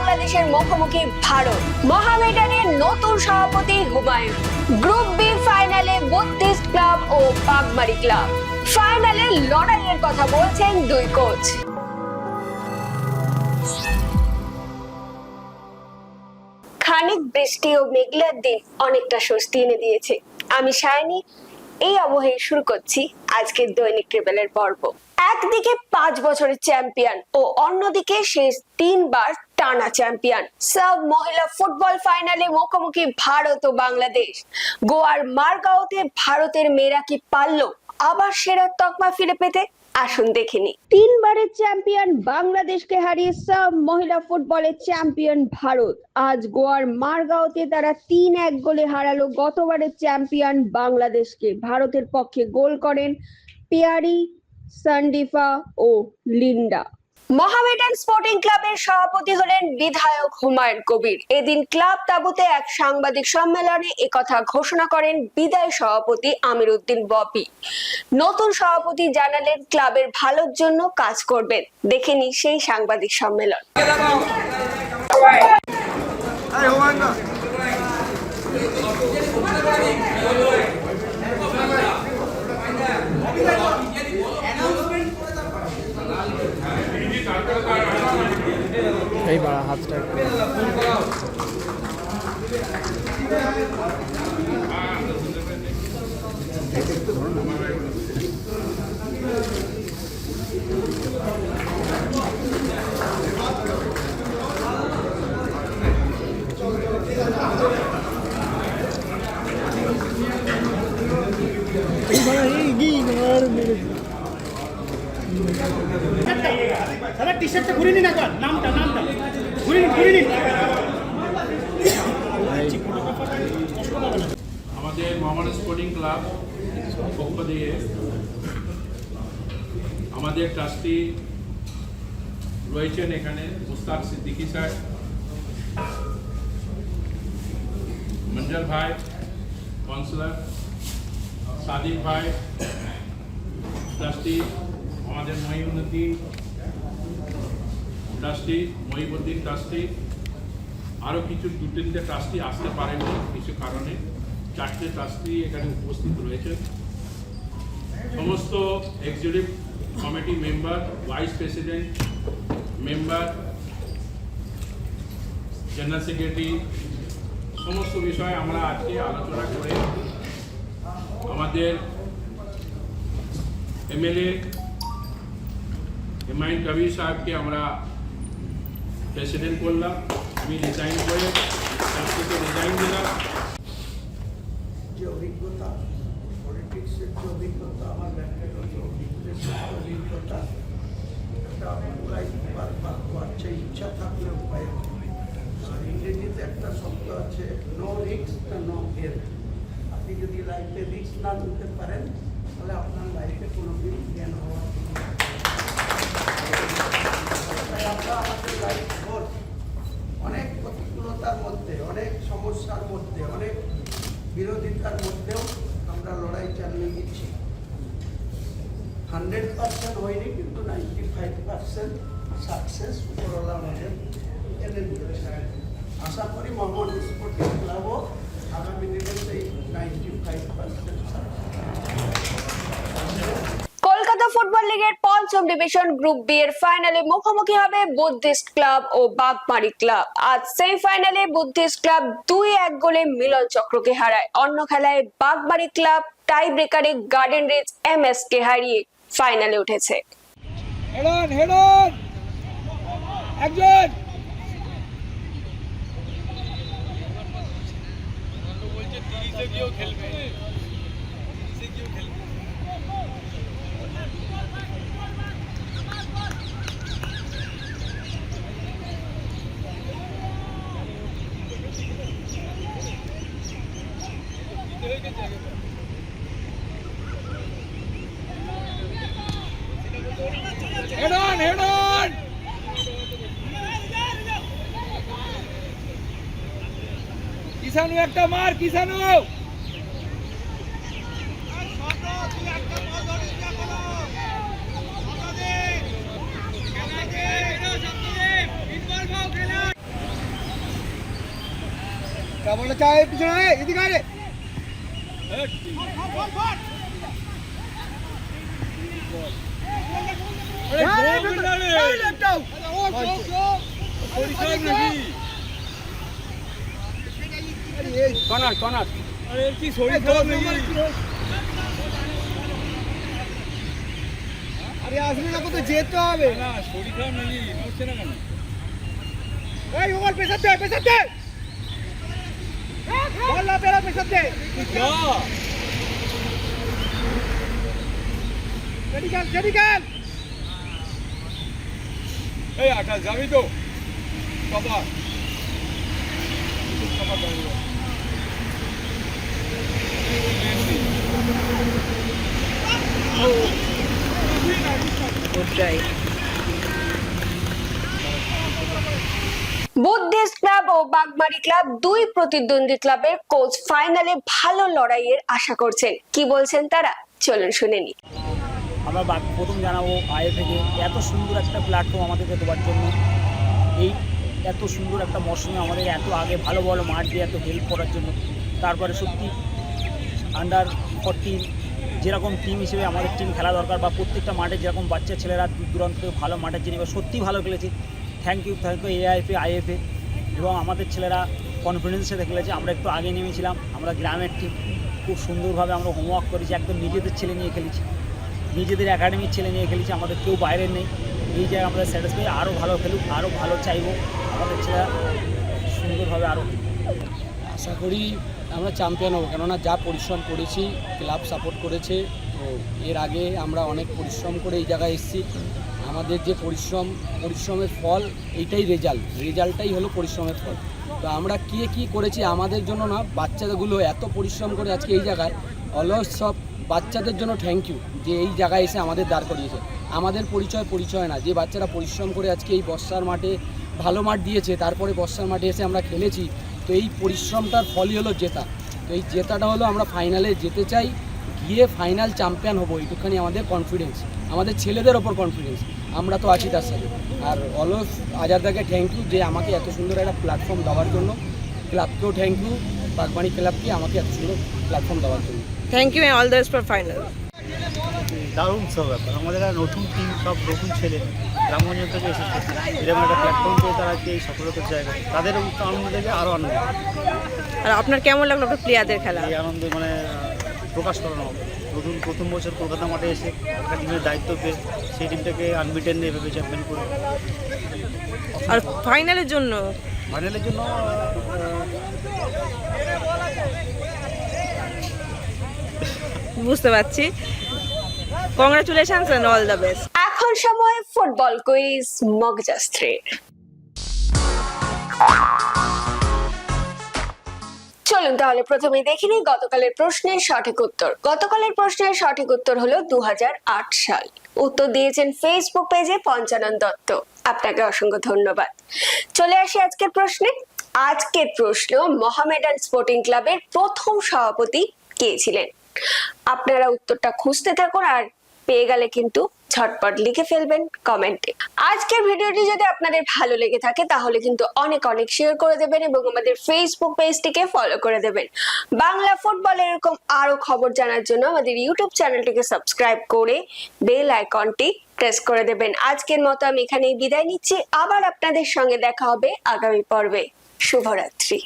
বাংলাদেশের মুখোমুখি ভারত। মোহামেডানের নতুন সভাপতি হুমায়ুন। গ্রুপ বি ফাইনালে বুদ্ধিস্ট ক্লাব ও বাগমারী ক্লাব। ফাইনালে লড়াইয়ের কথা বলছেন দুই কোচ। খানিক বৃষ্টি ও মেঘলার দিন অনেকটা স্বস্তি এনে দিয়েছে। আমি সায়নী, এই আবহে শুরু করছি আজকের দৈনিক ট্রিপলের পর্ব। একদিকে 5 বছরের চ্যাম্পিয়ন ও অন্যদিকে শেষ 3 বার টানা চ্যাম্পিয়ন। সাব মহিলা ফুটবল ফাইনালে মুখোমুখি ভারত ও বাংলাদেশ। গোয়ার মারগাঁওতে ভারতের মেয়েরা কি পারল আবার সেরার তকমা ফিরে পেতে? আসুন দেখেনি। 3 বারের চ্যাম্পিয়ন বাংলাদেশকে হারিয়ে সাব মহিলা ফুটবলের চ্যাম্পিয়ন ভারত। আজ গোয়ার মারগাঁওতে তারা 3-1 গোলে হারালো গতবারের চ্যাম্পিয়ন বাংলাদেশকে। ভারতের পক্ষে গোল করেন পিয়ারি, সান্ডিফা ও লিন্ডা। মোহামেডান স্পোর্টিং ক্লাবের সভাপতি হলেন বিধায়ক হুমায়ুন কবির। এদিন ক্লাব তাবুতে এক সাংবাদিক সম্মেলনে একথা ঘোষণা করেন বিদায়ী সভাপতি আমির উদ্দিন ববি। নতুন সভাপতি জানালেন ক্লাবের ভালোর জন্য কাজ করবেন। দেখেনি সেই সাংবাদিক সম্মেলন। এই বাড়া হাতটা টি-শার্টটা ঘুরে নিন একবার, নামটা ঘুরে নিন। আমাদের মোহামেডান স্পোর্টিং ক্লাব পক্ষ দিয়ে আমাদের ট্রাস্টি রয়েছেন এখানে মুস্তাক সিদ্দিকী স্যার, মঞ্জল ভাই কাউন্সিলর, সাদিক ভাই ট্রাস্টি, আমাদের মহিউদ্দিন ট্রাস্টি, মহিউদ্দিন ট্রাস্টি, আরও কিছু 2-3টে ট্রাস্টি আসতে পারেনি কিছু কারণে। 4টে ট্রাস্টি এখানে উপস্থিত রয়েছে। সমস্ত executive committee member, vice president, member, general secretary, সমস্ত বিষয়ে আমরা আজকে আলোচনা করে আমাদের এমএলএ হুমায়ুন কবির সাহেবকে আমরা প্রেসিডেন্ট করলাম। আমি রিজাইন করে ট্রাস্টিকে রিজাইন দিলাম। যে অভিজ্ঞতা, পলিটিক্সের যে অভিজ্ঞতা, আমার ব্যক্তিগত অভিজ্ঞতা, এটা আমরাই পারছে ইচ্ছা থাকলে উপায়। আর ইংরেজিতে একটা শব্দ আছে, নো রিস্ক নো গেন। আপনি যদি লাইফে রিস্ক না নিতে পারেন তাহলে আপনার লাইফে কোনোদিন জ্ঞান হওয়ার আমরা আমাদের লাইফ অনেক প্রতিকূলতার মধ্যে, অনেক সমস্যার মধ্যে, অনেক বিরোধিতার মধ্যেও আমরা লড়াই চালিয়ে গেছি। 100% হয়নি, কিন্তু 95% সাকসেস উপরওয়ালা আমাদের এনে দিয়েছে। আশা করি মোহামেডান স্পোর্টিং ক্লাবও আগামী দিনে সেই 95% কলকাতা ফুটবল লিগের পঞ্চম ডিভিশন গ্রুপ বি এর ফাইনালে মুখোমুখি হবে বুদ্ধিস্ট ক্লাব ও বাগমারী ক্লাব। আজ সেমিফাইনালে বুদ্ধিস্ট ক্লাব 2-1 গোলে মিলন চক্রকে হারায়। অন্য খেলায় বাগমারী ক্লাব টাই ব্রেকারে গার্ডেন রিচ এমএস কে হারিয়ে ফাইনালে উঠেছে। হেড অন কিষানু, একটা মার কিষানু। বলটা চাই পিছনে এদিকে আরে কর্নার কর্নার আরে কি শরীর খারাপ নাকি আরে আসলে না কোথাও যেতে হবে না শরীর খারাপ নাকি নড়ছে না কেন এই ওভার পেছাতে বল না পেরা পেছাতে যা চেডিকাল এই আকাশ যাবি তো বাবা বুদ্ধিস্ট ক্লাব ও বাগমারি ক্লাব দুই প্রতিদ্বন্দ্বী ক্লাবের কোচ ফাইনালে ভালো লড়াইয়ের আশা করছেন। কি বলছেন তারা, চলুন শুনে নি। আমরা প্রথম জানাবো আইএফএকে এত সুন্দর একটা প্ল্যাটফর্ম আমাদেরকে দেওয়ার জন্য, এই এত সুন্দর একটা মরশুমে আমাদের এত আগে ভালো ভালো মাঠ দিয়ে এত হেল্প করার জন্য। তারপরে সত্যি আন্ডার 14 যেরকম টিম হিসেবে আমাদের টিম খেলা দরকার, বা প্রত্যেকটা মাঠে যেরকম বাচ্চা ছেলেরা দূর দূরান্ত থেকে ভালো মাঠের জন্য সত্যিই ভালো খেলেছে। থ্যাংক ইউ এআইএফএ আইএফএ, এবং আমাদের ছেলেরা কনফিডেন্সের সাথে খেলেছে। আমরা একটু আগে নেমেছিলাম, আমরা গ্রামের টিম খুব সুন্দরভাবে আমরা হোমওয়ার্ক করেছি, একদম নিজেদের ছেলে নিয়ে খেলেছি, নিজেদের একাডেমির ছেলে নিয়ে খেলেছি, আমাদের কেউ বাইরের নেই। এই জায়গায় আমাদের স্যাটিসফাই, আরও ভালো খেলুক, আরও ভালো চাইবো আমাদের ছেলেরা সুন্দরভাবে আরও। আশা করি আমরা চ্যাম্পিয়ন হবো, কেননা যা পরিশ্রম করেছি, ক্লাব সাপোর্ট করেছে। তো এর আগে আমরা অনেক পরিশ্রম করে এই জায়গায় এসেছি। আমাদের যে পরিশ্রমের ফল এইটাই রেজাল্টটাই হলো পরিশ্রমের ফল। তো আমরা কী করেছি আমাদের জন্য না, বাচ্চাগুলো এত পরিশ্রম করে আজকে এই জায়গায়, অলওয়েজ সব বাচ্চাদের জন্য থ্যাংক ইউ যে এই জায়গায় এসে আমাদের দাঁড় করিয়েছে। আমাদের পরিচয় না, যে বাচ্চারা পরিশ্রম করে আজকে এই বর্ষার মাঠে ভালো মাঠ দিয়েছে, তারপরে বর্ষার মাঠে এসে আমরা খেলেছি। তো এই পরিশ্রমটার ফলই হলো জেতা। তো এই জেতাটা হলো আমরা ফাইনালে যেতে চাই, গিয়ে ফাইনাল চ্যাম্পিয়ন হবো, এইটুখানি আমাদের কনফিডেন্স, আমাদের ছেলেদের ওপর কনফিডেন্স, আমরা তো আছি তার সাথে। আর অলওয়েজ আজারদাকে থ্যাংক ইউ যে আমাকে এত সুন্দর একটা প্ল্যাটফর্ম দেওয়ার জন্য, ক্লাবকেও থ্যাংক ইউ, বাগবাড়ি ক্লাবকে আমাকে এত সুন্দর প্ল্যাটফর্ম দেওয়ার জন্য। Thank you, all the best for final. দারুণ সব ব্যাপার, আমাদের আর নতুন টিম, সব নতুন ছেলে গ্রামগঞ্জ থেকে এসেছে, এরকম একটা প্ল্যাটফর্ম পেয়ে তারা যে এই সফলতার জায়গায়, তাদের আনন্দ দেখে আরও আনন্দ। আর আপনার কেমন লাগলো আপনার প্লেয়ারদের খেলা? এই আনন্দে মানে প্রকাশ করানো হবে। প্রথম বছর কলকাতা মাঠে এসে একটা টিমের দায়িত্ব পেয়ে সেই টিমটাকে আনবিটেন এভাবে চ্যাম্পিয়ন করে। আর ফাইনালের জন্য বুঝতে পারছি। Congratulations and all the best. এখন সময় ফুটবল কুইজ মগজাস্ত্রের। চলুন তাহলে প্রথমে দেখে নিই গতকালের প্রশ্নের সঠিক উত্তর। গতকালের প্রশ্নের সঠিক উত্তর হলো 2008 সাল। উত্তর দিয়েছেন ফেসবুক পেজে পঞ্চানন দত্ত, আপনাকে অসংখ্য ধন্যবাদ। চলে আসি আজকের প্রশ্নে। আজকের প্রশ্ন, মোহামেডান স্পোর্টিং ক্লাবের প্রথম সভাপতি কে ছিলেন? আপনারা উত্তরটা খুঁজতে থাকুন, আর পেয়ে গেলে কিন্তু ঝটপট লিখে ফেলবেন কমেন্টে। আজকের ভিডিওটি যদি আপনাদের ভালো লেগে থাকে তাহলে কিন্তু অনেক শেয়ার করে দেবেন এবং আমাদের ফেসবুক পেজটিকে ফলো করে দেবেন। বাংলা ফুটবলের এরকম আরো খবর জানার জন্য আমাদের ইউটিউব চ্যানেলটিকে সাবস্ক্রাইব করে বেল আইকনটি প্রেস করে দেবেন। আজকের মতো আমি এখানেই বিদায় নিচ্ছি, আবার আপনাদের সঙ্গে দেখা হবে আগামী পর্বে। শুভরাত্রি।